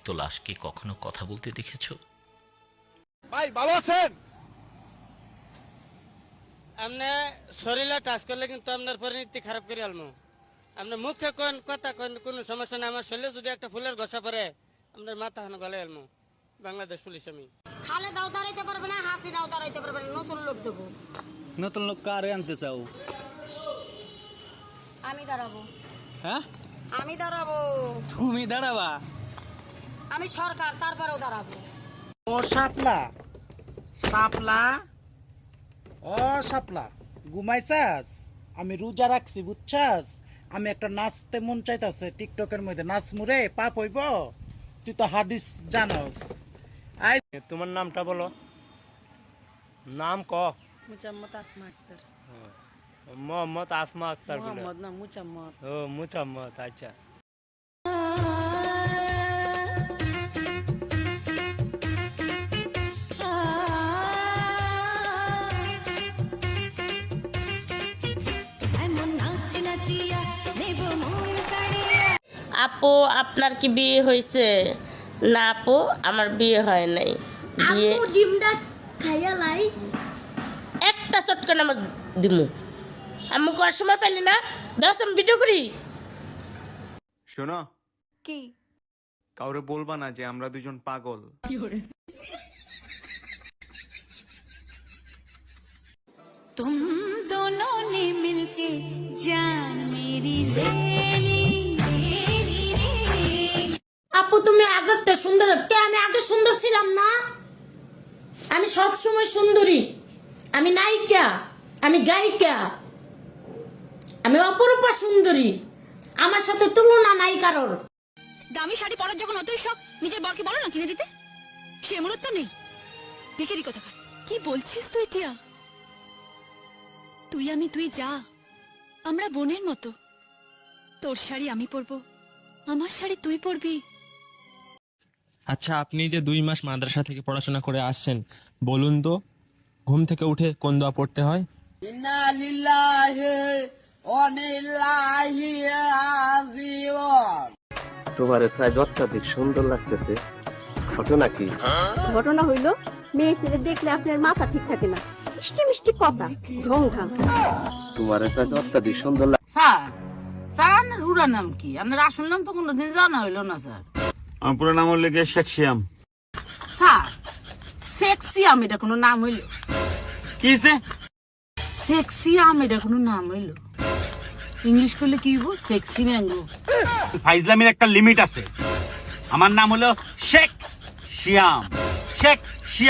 রক্তাক্ত লাশকে কখনো কথা বলতে দেখেছো? ভাই ভালো আছেন? আপনি শরীরে টাচ করলে কিন্তু আপনার পরিণতি খারাপ করে আলমু। আপনার মুখে কোন কথা কোন কোনো সমস্যা নেই, আমার শরীরে যদি একটা ফুলের ঘষা পড়ে আপনার মাথা হানো গলে আলমু। বাংলাদেশ পুলিশ আমি। খালে দাও দাঁড়াইতে পারবে না, হাসি দাও দাঁড়াইতে পারবে না, নতুন লোক দেবো। নতুন লোক কারে আনতে চাও? আমি দাঁড়াবো। হ্যাঁ, আমি দাঁড়াবো। তুমি দাঁড়াবা? আমি সরকার, তারপরেও দাঁড়াবো। ও শাপলা শাপলা ও শাপলা, ঘুমাইছাস? আমি রোজা রাখছি বুঝছাস। আমি একটা নাচতে মন চাইতাছে, টিকটকের মধ্যে নাচ মুরে পাপ হইব। তুই তো হাদিস জানস। আই তোমার নামটা বলো, নাম ক। মুচাম্মদ আসমা আক্তার। মোহাম্মদ আসমা আক্তার বলে? মোহাম্মদ না, মুচাম্মদ। ও মুচাম্মদ, আচ্ছা। আপু, আপনার কি বিয়ে হয়েছে? না আপু, আমার বিয়ে হয় নাই। বিয়ে ডিমটা খাইয়া লাই। একটা চটকান আমার দিমু। আমি করার সময় পেলি না, ব্যস্ত আমি ভিডিও করি। শোনো, কি? কাউরে বলবা না যে আমরা দুজন পাগল। तुम दोनों ने मिलके जान मेरी ले ली। আপু, তুমি আগেরটা সুন্দর। কে, আমি আগে সুন্দর ছিলাম না? আমি সব সময় সুন্দরী। আমি নায়িকা, আমি গায়িকা, আমি অপরূপা সুন্দরী। আমার সাথে তুলনা নাই কারোর। দামি শাড়ি পরার যখন অতই শখ, নিজের বরকে বলো না কিনে দিতে। সে মূলত তো নেই। ভিখারি কোথাকার। কি বলছিস তুই টিয়া? তুই আমি তুই যা, আমরা বোনের মতো। তোর শাড়ি আমি পরবো, আমার শাড়ি তুই পরবি। আচ্ছা, আপনি যে 2 মাস মাদ্রাসা থেকে পড়াশোনা করে আসছেন, বলুন তো ঘুম থেকে উঠে কোন দোয়া পড়তে হয়? ইন্না লিল্লাহি ওয়া ইন্না ইলাইহি রাজিউন। তোমারে তো আজ অত্যাধিক সুন্দর লাগতেছে, ঘটনা কি? ঘটনা হইল, মেয়ে ছেলে দেখলে আপনার মাথা ঠিক থাকে না। মিষ্টি মিষ্টি কথা, ঢং ঢং। তোমারে তো আজ অত্যাধিক সুন্দর স্যার, স্যার আপনার উড়া নাম কি? আপনার আসল নাম তো কোনোদিন জানা হইল না স্যার। আমার পুরো নাম হলো গিয়ে শেখ শিয়াম। স্যার, সেক্সিয়াম এটা কোনো নাম হইল? কি সে? সেক্সিয়াম এটা কোনো নাম হইল? ইংলিশ করলে কি হইব? Sexy mango. ফাইজলামির একটা লিমিট আছে। আমার নাম হলো শেখ শিয়াম। শেখ শিয়াম।